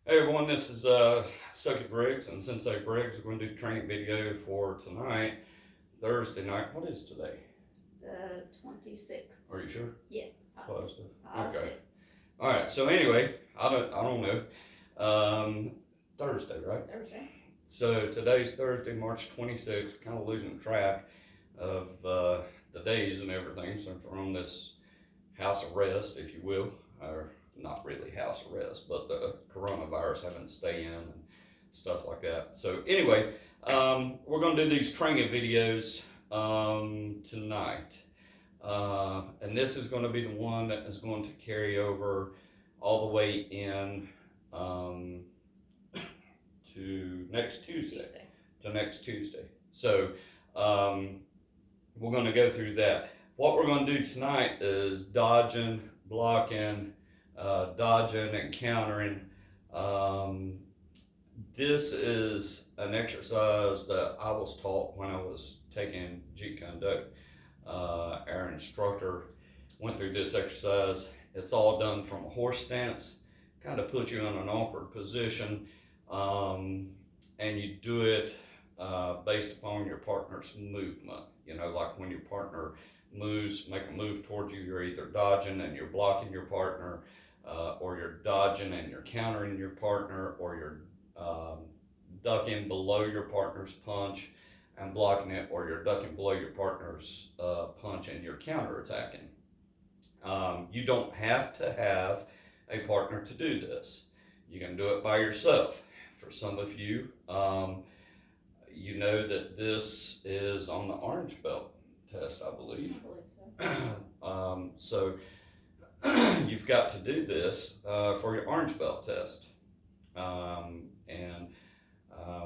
Hey everyone, this is Sucky Briggs and Sensei Briggs. We're going to do a training video for tonight, Thursday night. What is today? The 26th. Are you sure? Yes, Positive. positive. Okay. All right. So anyway, I don't know. Thursday, right? Thursday. So today's Thursday, March 26th. Kind of losing track of the days and everything since we're on this house arrest, if you will, or not really house arrest, but the coronavirus having to stay in and stuff like that. So anyway, we're going to do these training videos tonight. And this is going to be the one that is going to carry over all the way in to next Tuesday. To next Tuesday. So we're going to go through that. What we're going to do tonight is dodging, blocking, dodging and countering. This is an exercise that I was taught when I was taking Jeet Kune Do. Our instructor went through this exercise. It's all done from a horse stance, kind of puts you in an awkward position, and you do it based upon your partner's movement. You know, like when your partner moves, make a move towards you, you're either dodging and you're blocking your partner, or you're dodging and you're countering your partner, or you're ducking below your partner's punch and blocking it, or you're ducking below your partner's punch and you're counterattacking. You don't have to have a partner to do this. You can do it by yourself. For some of you, you know that this is on the orange belt test, I believe. So you've got to do this for your orange belt test.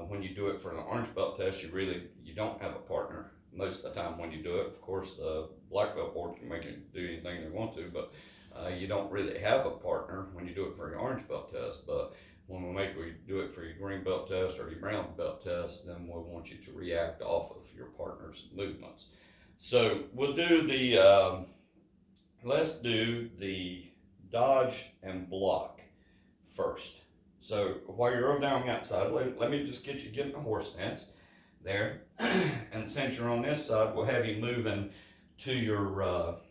When you do it for an orange belt test, you don't have a partner most of the time when you do it. Of course, the black belt board can make you do anything they want to, but you don't really have a partner when you do it for your orange belt test. But when we do it for your green belt test or your brown belt test, then we'll want you to react off of your partner's movements. So we'll do let's do the dodge and block first. So while you're over there on the outside, let me just get in a horse stance there. And since you're on this side, we'll have you moving to your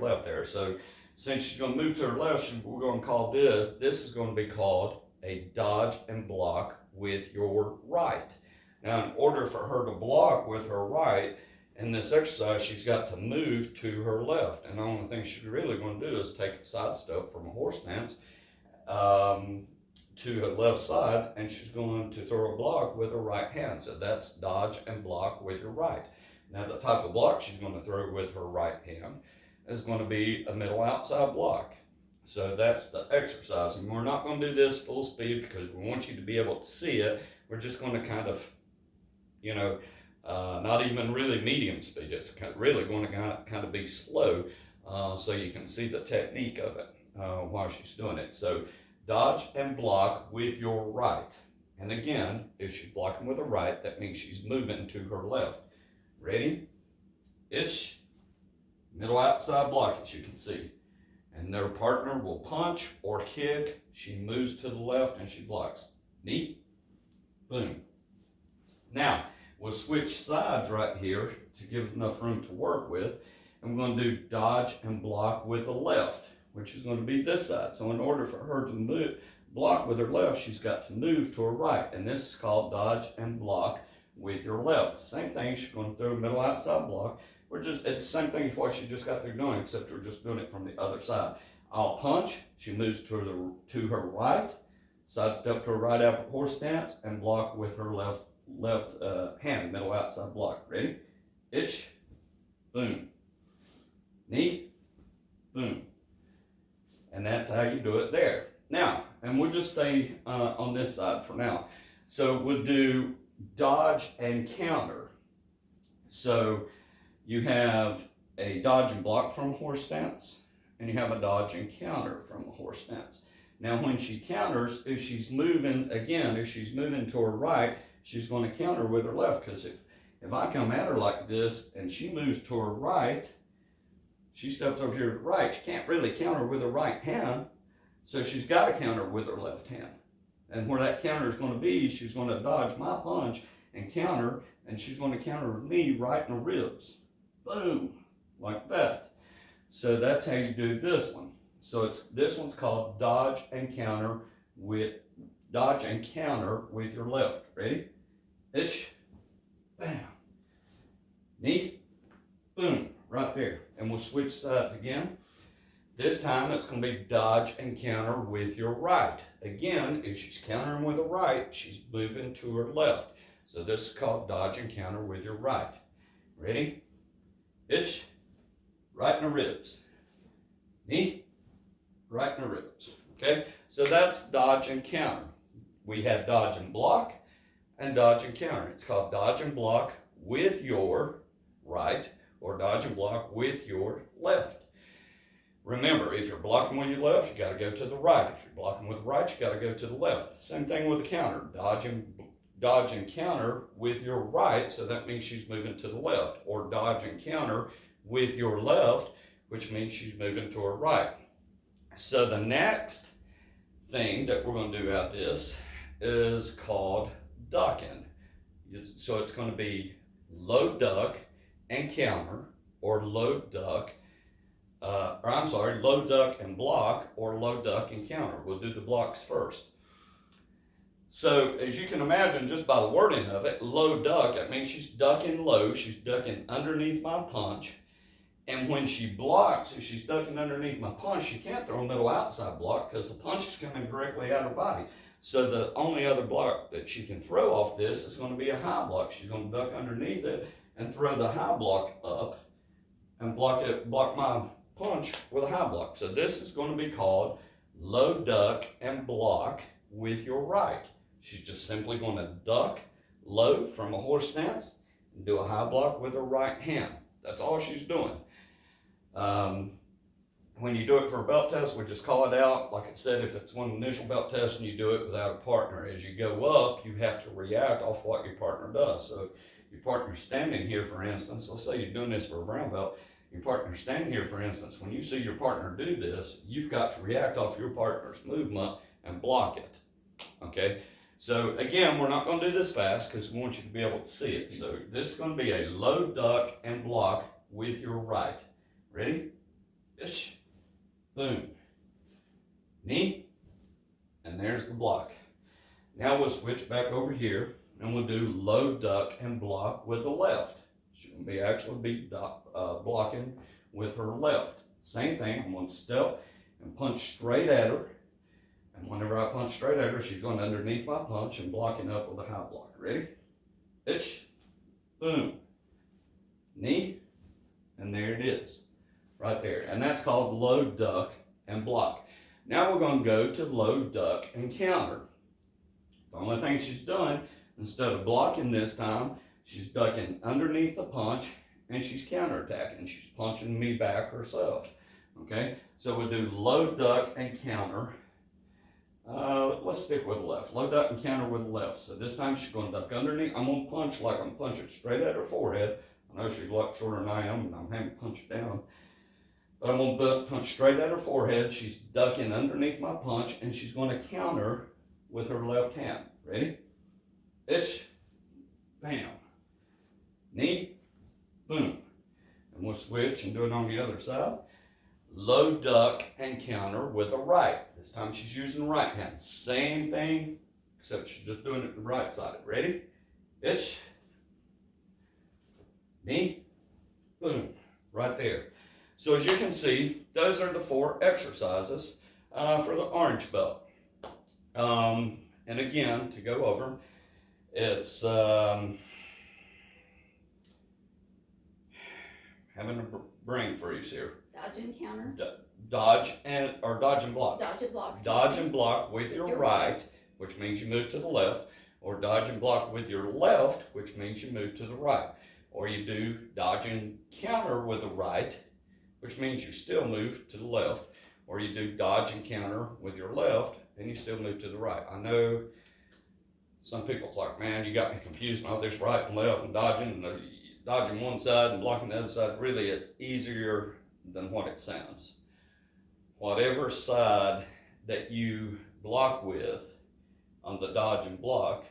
left there. So since you're going to move to her left, we're going to call this is going to be called a dodge and block with your right. Now, in order for her to block with her right in this exercise, she's got to move to her left. And the only thing she's really going to do is take a side step from a horse stance to her left side, and she's going to throw a block with her right hand. So that's dodge and block with your right. Now, the type of block she's going to throw with her right hand is going to be a middle outside block. So that's the exercise. And we're not going to do this full speed because we want you to be able to see it. We're just going to kind of, not even really medium speed. It's really going to kind of be slow so you can see the technique of it while she's doing it. So dodge and block with your right. And again, if she's blocking with her right, that means she's moving to her left. Ready? It's middle outside block, as you can see. And their partner will punch or kick. She moves to the left and she blocks. Knee, boom. Now, we'll switch sides right here to give enough room to work with. And we're going to do dodge and block with the left, which is going to be this side. So in order for her to block with her left, she's got to move to her right. And this is called dodge and block with your left. Same thing, she's going to throw a middle outside block. It's the same thing as what she just got through doing, except we're just doing it from the other side. I'll punch, she moves to her right, side step to her right after horse stance, and block with her left hand, middle outside block. Ready? Itch, boom. Knee, boom. And that's how you do it there. Now, and we'll just stay on this side for now. So we'll do dodge and counter. So you have a dodge and block from a horse stance, and you have a dodge and counter from a horse stance. Now, when she counters, if she's moving to her right, she's going to counter with her left, because if I come at her like this and she moves to her right, she steps over here to the right. She can't really counter with her right hand. So she's got to counter with her left hand. And where that counter is going to be, she's going to dodge my punch and counter, and she's going to counter with me right in the ribs. Boom, like that. So that's how you do this one. So this one's called dodge and counter with your left. Ready? Ish, bam, knee, boom, right there. And we'll switch sides again. This time it's going to be dodge and counter with your right. Again, if she's countering with her right, she's moving to her left. So this is called dodge and counter with your right. Ready? Ish, right in the ribs. Knee, right in the ribs. Okay? So that's dodge and counter. We have dodge and block and dodge and counter. It's called dodge and block with your right or dodge and block with your left. Remember, if you're blocking with your left, you got to go to the right. If you're blocking with the right, you got to go to the left. Same thing with the counter. Dodge and counter with your right, so that means she's moving to the left. Or dodge and counter with your left, which means she's moving to her right. So the next thing that we're going to do out of this is called ducking. So it's going to be low duck and counter, or low duck, low duck and block, or low duck and counter. We'll do the blocks first. So as you can imagine, just by the wording of it, low duck, that means she's ducking low, she's ducking underneath my punch. And when she blocks, if she's ducking underneath my punch, she can't throw a middle outside block because the punch is coming directly out of her body. So the only other block that she can throw off this is going to be a high block. She's going to duck underneath it and throw the high block up and block my punch with a high block. So this is going to be called low duck and block with your right. She's just simply going to duck low from a horse stance and do a high block with her right hand. That's all she's doing. When you do it for a belt test, we just call it out. Like I said, if it's one initial belt test and you do it without a partner, as you go up, you have to react off what your partner does. So if your partner's standing here, for instance, let's say you're doing this for a brown belt, your partner's standing here, for instance, when you see your partner do this, you've got to react off your partner's movement and block it, okay? So again, we're not going to do this fast because we want you to be able to see it. So this is going to be a low duck and block with your right. Ready? Ish. Boom. Knee. And there's the block. Now we'll switch back over here and we'll do low duck and block with the left. She's going to actually be blocking with her left. Same thing. I'm going to step and punch straight at her. And whenever I punch straight at her, she's going underneath my punch and blocking up with a high block. Ready? Itch. Boom. Knee. And there it is. Right there. And that's called low duck and block. Now we're going to go to low duck and counter. The only thing she's doing, instead of blocking this time, she's ducking underneath the punch and she's counterattacking. She's punching me back herself. Okay? So we'll do low duck and counter. Let's stick with the left. Low duck and counter with the left. So this time she's going to duck underneath. I'm going to punch like I'm punching straight at her forehead. I know she's a lot shorter than I am, and I'm having to punch it down. But I'm going to punch straight at her forehead. She's ducking underneath my punch, and she's going to counter with her left hand. Ready? Itch. Bam. Knee. Boom. And we'll switch and do it on the other side. Low duck and counter with a right. This time she's using the right hand. Same thing, except she's just doing it the right side. Ready? Itch. Knee. Boom. Right there. So as you can see, those are the 4 exercises for the orange belt. And again, to go over them, it's having a brain freeze here. Dodge and counter. Dodge and block. Dodge and block. Dodge and block with your right, which means you move to the left, or dodge and block with your left, which means you move to the right. Or you do dodge and counter with the right, which means you still move to the left. Or you do dodge and counter with your left, and you still move to the right. I know some people's like, man, you got me confused on all this right and left and dodging one side and blocking the other side. Really, it's easier than what it sounds. Whatever side that you block with on the dodge and block,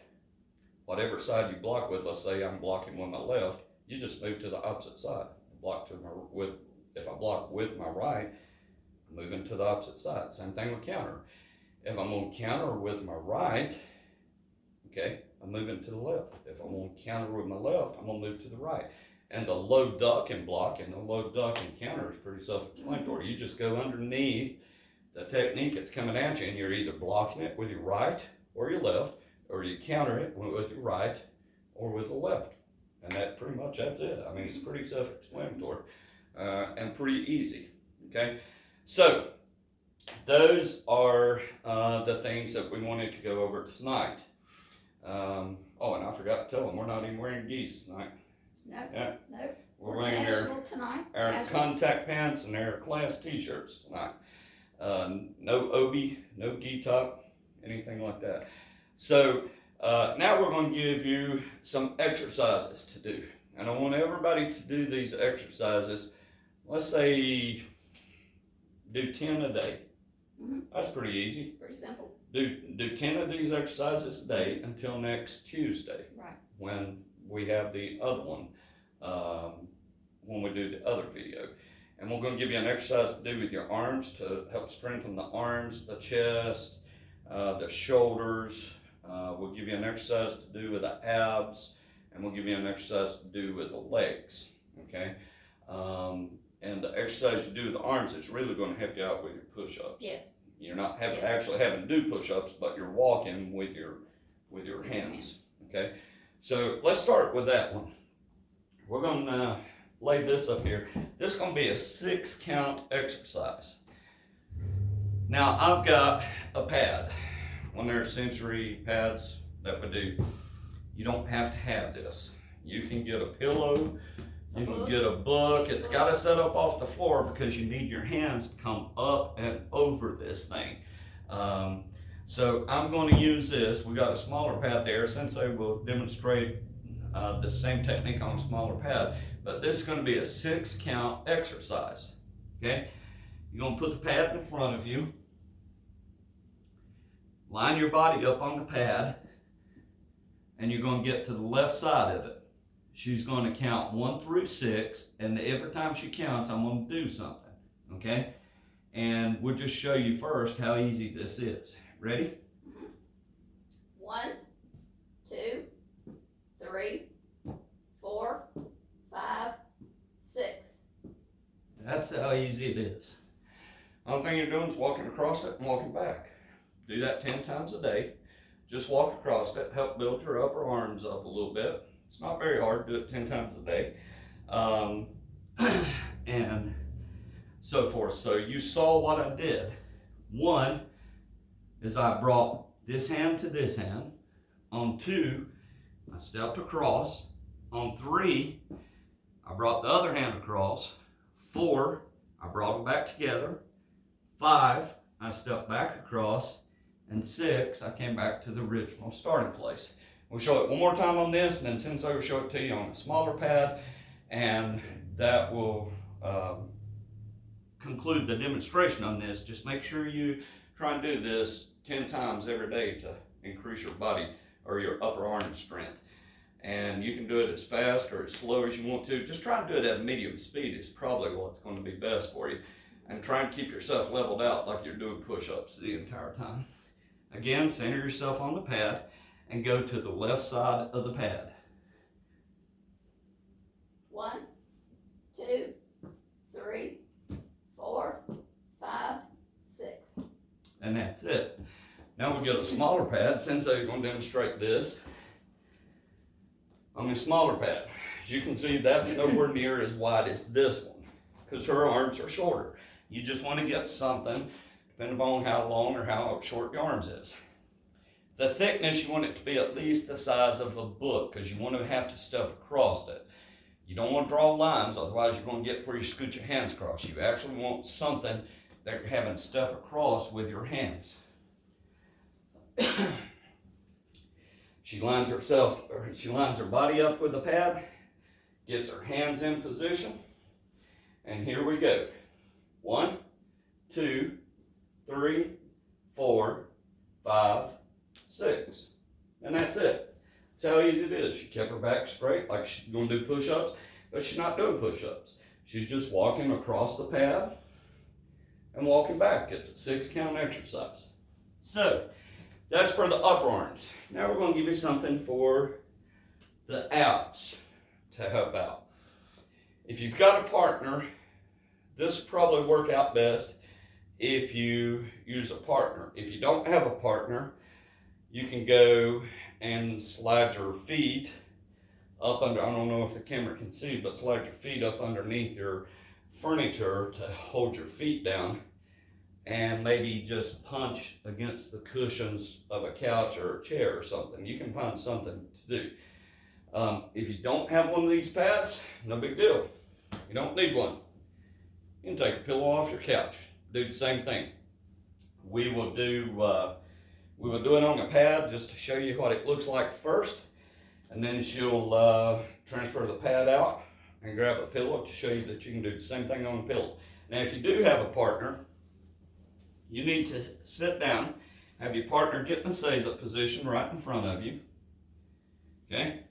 whatever side you block with, let's say I'm blocking with my left, you just move to the opposite side. If I block with my right, I'm moving to the opposite side. Same thing with counter. If I'm going to counter with my right, okay, I'm moving to the left. If I'm going to counter with my left, I'm going to move to the right. And the low duck and block and the low duck and counter is pretty self-explanatory. You just go underneath the technique that's coming at you, and you're either blocking it with your right or your left, or you counter it with your right or with the left. And that's it. I mean, it's pretty self-explanatory and pretty easy, okay? So, those are the things that we wanted to go over tonight. And I forgot to tell them, we're not even wearing geese tonight. Nope. Yeah. Nope. We're wearing our contact pants and our class t-shirts tonight. No obi, no gi top, anything like that. So now we're going to give you some exercises to do. And I want everybody to do these exercises, let's say do 10 a day. Mm-hmm. That's pretty easy. It's pretty simple. Do 10 of these exercises a day until next Tuesday. Right. When we have the other one, when we do the other video. And we're going to give you an exercise to do with your arms to help strengthen the arms, the chest, the shoulders. We'll give you an exercise to do with the abs, and we'll give you an exercise to do with the legs, okay? And the exercise you do with the arms is really going to help you out with your push-ups. Yes. You're not actually having to do push-ups, but you're walking with your hands, okay? So let's start with that one. We're going to lay this up here. This is going to be a 6-count exercise. Now, I've got a pad. One of their sensory pads that we do. You don't have to have this. You can get a pillow. You can get a book. It's got to set up off the floor because you need your hands to come up and over this thing. So I'm going to use this. We got a smaller pad there. Sensei will demonstrate the same technique on a smaller pad. But this is going to be a 6-count exercise. Okay? You're going to put the pad in front of you. Line your body up on the pad. And you're going to get to the left side of it. She's going to count 1 through 6, and every time she counts, I'm going to do something, okay? And we'll just show you first how easy this is. Ready? 1, 2, 3, 4, 5, 6. That's how easy it is. Only thing you're doing is walking across it and walking back. Do that 10 times a day. Just walk across it, help build your upper arms up a little bit. It's not very hard, do it 10 times a day. And so forth. So you saw what I did. 1 is I brought this hand to this hand. On 2, I stepped across. On 3, I brought the other hand across. 4, I brought them back together. 5, I stepped back across. And 6, I came back to the original starting place. We'll show it one more time on this, and then Sensei will show it to you on a smaller pad, and that will conclude the demonstration on this. Just make sure you try and do this 10 times every day to increase your body or your upper arm strength. And you can do it as fast or as slow as you want to. Just try and do it at medium speed is probably what's going to be best for you. And try and keep yourself leveled out like you're doing push-ups the entire time. Again, center yourself on the pad and go to the left side of the pad. 1, 2, 3, 4, 5, 6. And that's it. Now we get a smaller pad. Sensei is going to demonstrate this on a smaller pad. As you can see, that's nowhere near as wide as this one because her arms are shorter. You just want to get something depending upon how long or how short your arms is. The thickness, you want it to be at least the size of a book because you want to have to step across it. You don't want to draw lines, otherwise you're going to get where you scoot your hands across. You actually want something that you're having to step across with your hands. She lines her body up with the pad, gets her hands in position, and here we go. 1, 2, 3, 4, 5, 6. And that's it. That's how easy it is. She kept her back straight like she's going to do push-ups, but she's not doing push-ups. She's just walking across the pad and walking back. It's a 6 count exercise. So that's for the upper arms. Now we're going to give you something for the outs to help out. If you've got a partner, this will probably work out best if you use a partner. If you don't have a partner, you can go and slide your feet up under, I don't know if the camera can see, but slide your feet up underneath your furniture to hold your feet down, and maybe just punch against the cushions of a couch or a chair or something. You can find something to do. If you don't have one of these pads, no big deal. You don't need one. You can take a pillow off your couch. Do the same thing. We will do it on a pad just to show you what it looks like first, and then she'll transfer the pad out and grab a pillow to show you that you can do the same thing on a pillow. Now, if you do have a partner, you need to sit down, have your partner get in a seiza position right in front of you. Okay?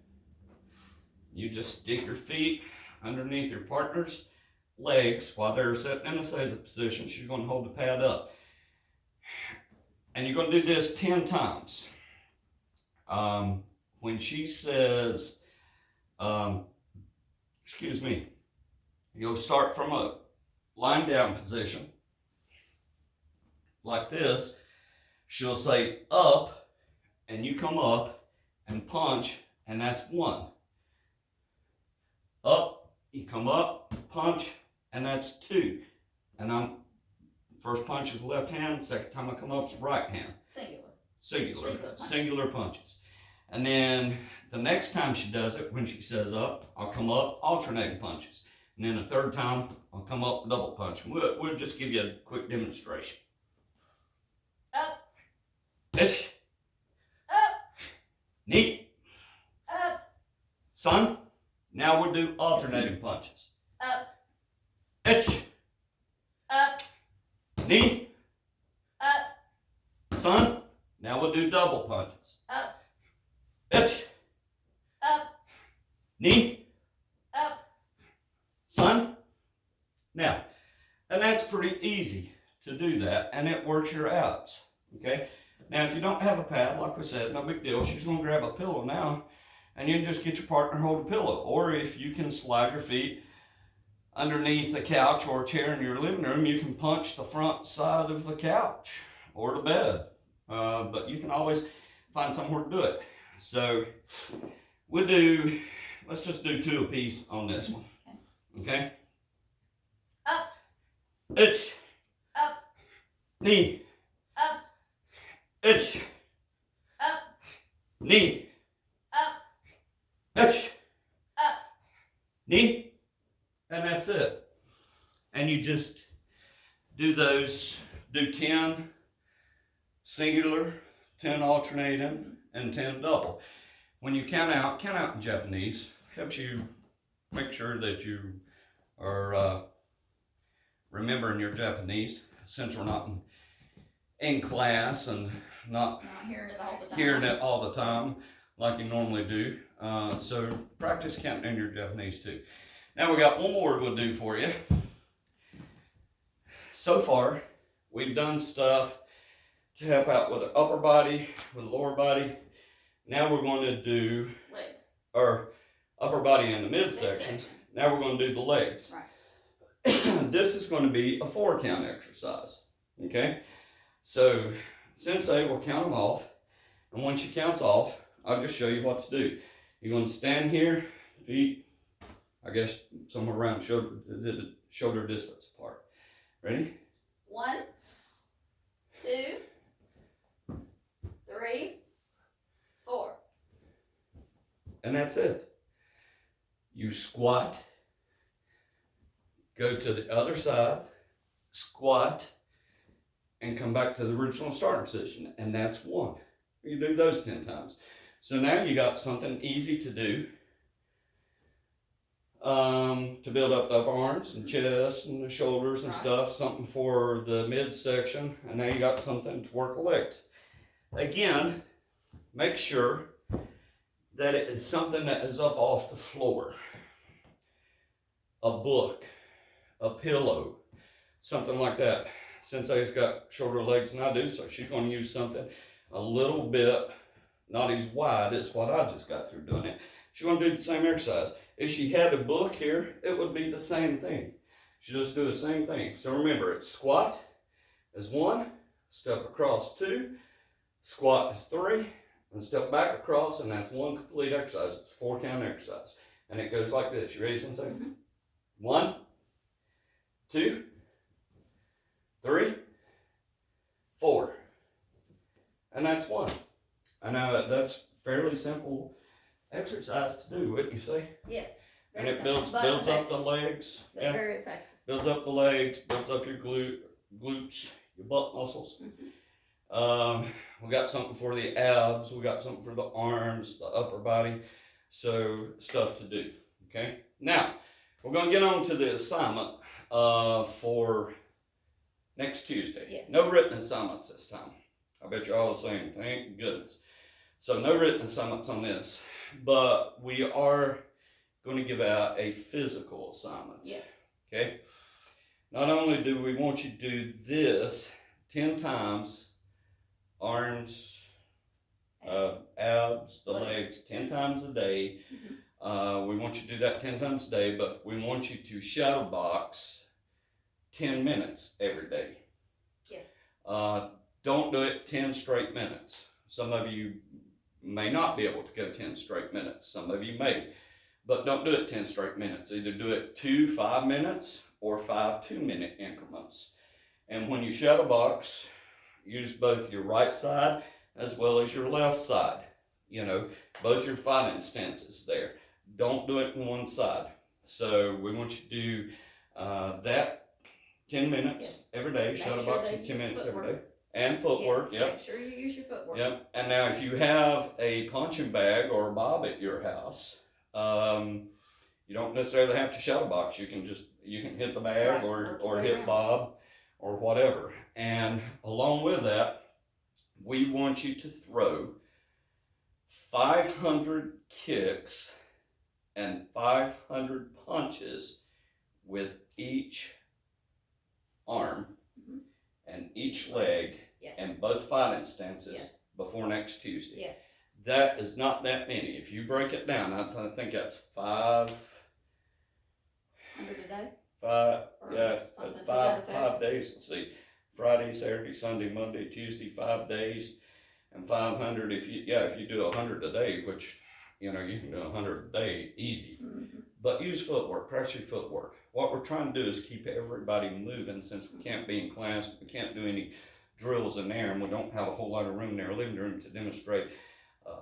You just stick your feet underneath your partner's legs while they're sitting in a seiza position. She's going to hold the pad up. And you're going to do this 10 times. When she says, you'll start from a lying down position like this. She'll say up, and you come up and punch, and that's 1. Up, you come up, punch, and that's 2. And first punch is the left hand, second time I come up is the right hand. Singular punches. And then the next time she does it, when she says up, I'll come up, alternating punches. And then the third time, I'll come up, double punch. We'll just give you a quick demonstration. Up. Ish. Up. Knee. Up. Son, now we'll do alternating punches. Up. Itch. Up. Knee. Up. Son, now we'll do double punches. Up. Itch. Up. Knee. Up. Son. Now, and that's pretty easy to do that, and it works your outs. Okay? Now, if you don't have a pad, like we said, no big deal. She's going to grab a pillow now, and you can just get your partner to hold a pillow. Or if you can slide your feet underneath a couch or a chair in your living room, you can punch the front side of the couch or the bed. But you can always find somewhere to do it. So let's just do 2 apiece on this one. Okay? Up. Itch. Up. Knee. Up. Itch. Up. Knee. Up. Itch. Up. Knee. And that's it. And you just do 10 singular, 10 alternating, and 10 double. When you count out in Japanese, helps you make sure that you are remembering your Japanese, since we're not in class and not hearing it all the time like you normally do. So practice counting in your Japanese too. Now we got one more we'll do for you. So far, we've done stuff to help out with the upper body, with the lower body. Now we're going to do Legs. Or upper body in the midsection. Now we're going to do the legs. Right. This is going to be a 4 count exercise. Okay? So Sensei will count them off. And when she counts off, I'll just show you what to do. You're going to stand here, feet, I guess somewhere around shoulder distance apart. Ready? 1, 2, 3, 4. And that's it. You squat, go to the other side, squat, and come back to the original starting position. And that's 1. You do those 10 times. So now you got something easy to do to build up the upper arms and chest and the shoulders and Right. stuff, something for the midsection, and now you got something to work the legs. Again, make sure that it is something that is up off the floor. A book, a pillow, something like that. Sensei's got shorter legs than I do, so she's going to use something a little bit, not as wide as what I just got through doing it. She's going to do the same exercise. If she had a book here, it would be the same thing. She just do the same thing. So remember, it's squat is 1, step across 2, squat is 3, and step back across, and that's 1 complete exercise. It's a 4-count exercise. And it goes like this. You ready, Sensei? Mm-hmm. 1, 2, 3, 4. And that's 1. I know that's fairly simple exercise to do, wouldn't you say? Yes. And it builds up the legs. But very effective. Builds up the legs, builds up your glutes, your butt muscles. Mm-hmm. We got something for the abs. We got something for the arms, the upper body. So stuff to do. Okay. Now we're going to get on to the assignment for next Tuesday. Yes. No written assignments this time. I bet you're all saying, thank goodness. So no written assignments on this, but we are going to give out a physical assignment. Yes. Okay. Not only do we want you to do this 10 times, arms, abs, the legs 10 times a day. Mm-hmm. We want you to do that 10 times a day, but we want you to shadow box 10 minutes every day. Yes. Don't do it 10 straight minutes. Some of you may not be able to go 10 straight minutes. Some of you may, but don't do it 10 straight minutes. Either do it 2 5-minute or 5 2-minute increments. And when you shadow box, use both your right side as well as your left side. You know, both your fighting stances there. Don't do it on one side. So we want you to do that 10 minutes every day, shadow boxing 10 minutes every day. And footwork, yes. yep. Make sure you use your footwork. Yep. And now if you have a punching bag or a bob at your house, you don't necessarily have to shadow box. You can hit the bag or hit bob or whatever. And along with that, we want you to throw 500 kicks and 500 punches with each arm and each leg and both fighting stances before next Tuesday. Yes. That is not that many. If you break it down, I think that's 500 a day? 5 days. Let's see. Friday, Saturday, Sunday, Monday, Tuesday, 5 days, and 500 if you do 100 a day, which you can do 100 a day easy. Mm-hmm. But use footwork, practice your footwork. What we're trying to do is keep everybody moving since we can't be in class, we can't do any drills in there, and we don't have a whole lot of room in our living room to demonstrate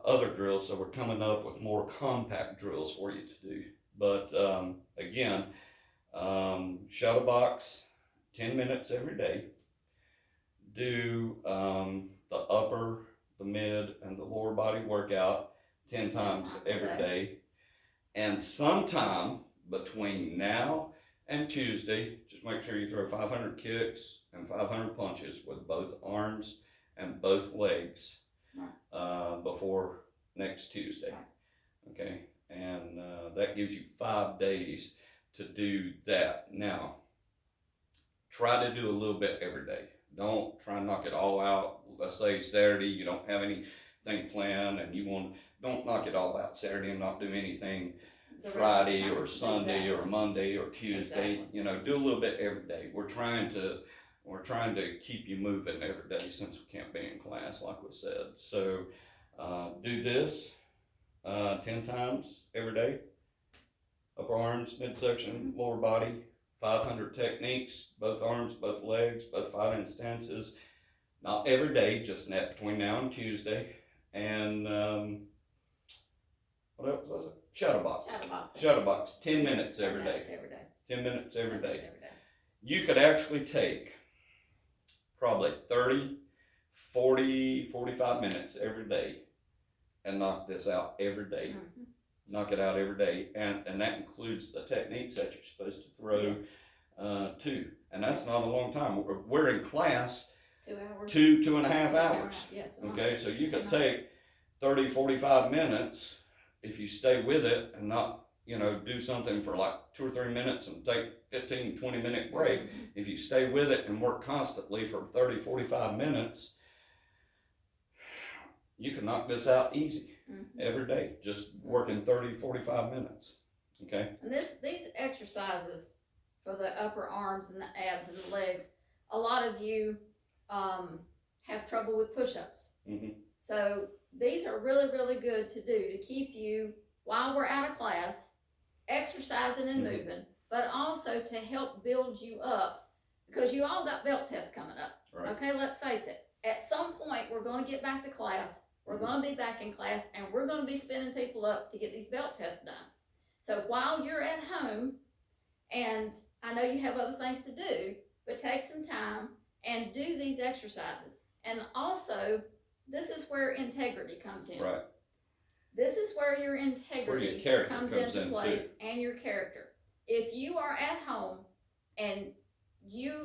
other drills, so we're coming up with more compact drills for you to do. But again, shadow box 10 minutes every day. Do the upper, the mid, and the lower body workout 10 times every day. And sometime between now and Tuesday, just make sure you throw 500 kicks and 500 punches with both arms and both legs before next Tuesday. Okay, and that gives you 5 days to do that. Now, try to do a little bit every day. Don't try and knock it all out. Let's say Saturday you don't have anything planned and don't knock it all out Saturday and not do anything Friday or Sunday or Monday or Tuesday. Exactly. Do a little bit every day. We're trying to keep you moving every day since we can't be in class, like we said. So do this 10 times every day. Upper arms, midsection, lower body, 500 techniques, both arms, both legs, both fighting stances. Not every day, just between now and Tuesday. And what else was it? Shadow box. Shadow box. 10 minutes every day. 10 minutes every day. You could actually take probably 30, 40, 45 minutes every day and knock this out every day. knock it out every day, and that includes the techniques that you're supposed to throw Yes. too. And that's not a long time. We're in class 2 hours. 2.5 hours. Yes. Okay, so you could take 30, 45 minutes if you stay with it and not, do something for like 2 or 3 minutes and take 15, 20-minute break. Mm-hmm. If you stay with it and work constantly for 30, 45 minutes, you can knock this out easy every day, just working 30, 45 minutes. Okay. And these exercises for the upper arms and the abs and the legs, a lot of you have trouble with push-ups. So these are really, really good to do to keep you, while we're out of class, exercising and moving, but also to help build you up, because you all got belt tests coming up. Right. Okay, let's face it. At some point, we're going to get back to class. We're going to be back in class, and we're going to be spinning people up to get these belt tests done. So while you're at home, and I know you have other things to do, but take some time and do these exercises. And also, this is where integrity comes in. Right. This is where your integrity comes into place, and your character. If you are at home and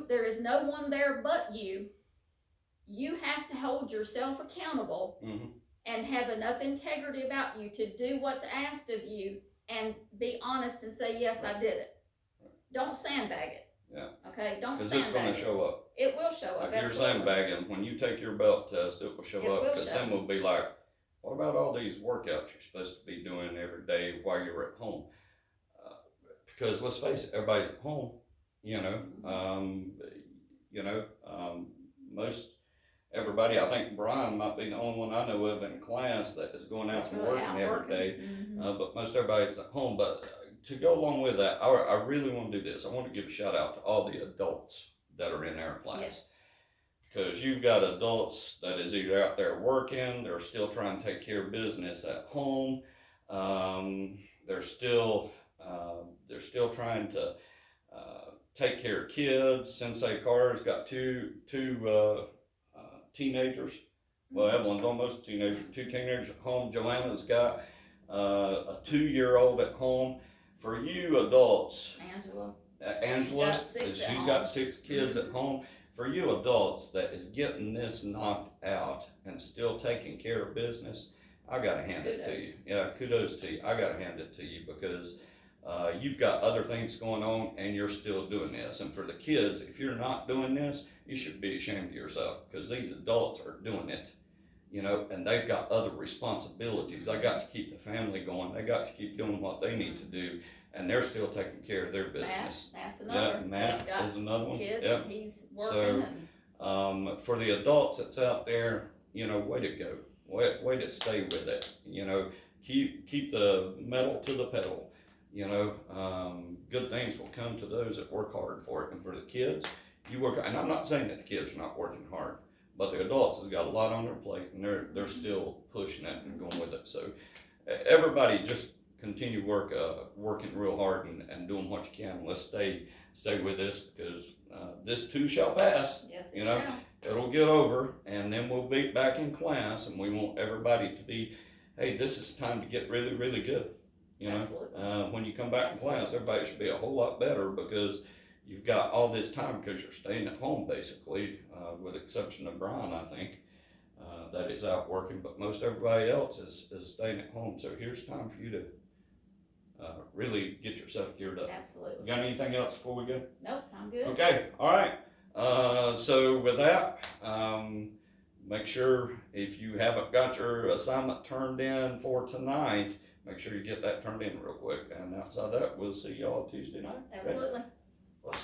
there is no one there but you have to hold yourself accountable and have enough integrity about you to do what's asked of you and be honest and say, yes, I did it. Don't sandbag it. Yeah. Okay, don't sandbag it. Because it's going to show up. It will show up. If you're sandbagging, when you take your belt test, it will show up. Because then we'll be like, what about all these workouts you're supposed to be doing every day while you're at home? Because let's face it, everybody's at home. Most everybody, I think Brian might be the only one I know of in class that is going out and working every day. But most everybody's at home. But to go along with that, I really want to do this. I want to give a shout out to all the adults that are in our class. Yes. Because you've got adults that is either out there working, they're still trying to take care of business at home, they're still trying to take care of kids. Sensei Carr's got two teenagers. Well, Evelyn's almost a teenager. 2 teenagers at home. Joanna's got a 2-year-old at home. For you adults, Angela, she's got 6 kids at home. For you adults that is getting this knocked out and still taking care of business, I gotta hand it to you. Yeah, kudos to you. I gotta hand it to you because you've got other things going on and you're still doing this. And for the kids, if you're not doing this, you should be ashamed of yourself, because these adults are doing it, and they've got other responsibilities. They got to keep the family going. They got to keep doing what they need to do, and they're still taking care of their business. Matt's another. Yeah, Matt is another one. Kids, yep. He's working. For the adults that's out there, way to go. Way to stay with it. Keep the metal to the pedal. Good things will come to those that work hard for it. And for the kids, you work. And I'm not saying that the kids are not working hard, but the adults have got a lot on their plate, and they're still pushing it and going with it. So everybody just continue working real hard and doing what you can. Let's stay with this, because this too shall pass. Yes, it shall. It'll get over, and then we'll be back in class, and we want everybody to be, hey, this is time to get really, really good. When you come back in class, everybody should be a whole lot better, because you've got all this time, because you're staying at home basically, with the exception of Brian, I think, that is out working, but most everybody else is staying at home. So here's time for you to really get yourself geared up. Absolutely. You got anything else before we go? Nope, I'm good. Okay, all right. So with that, make sure if you haven't got your assignment turned in for tonight, make sure you get that turned in real quick. And outside that, we'll see y'all Tuesday night. Absolutely. Okay?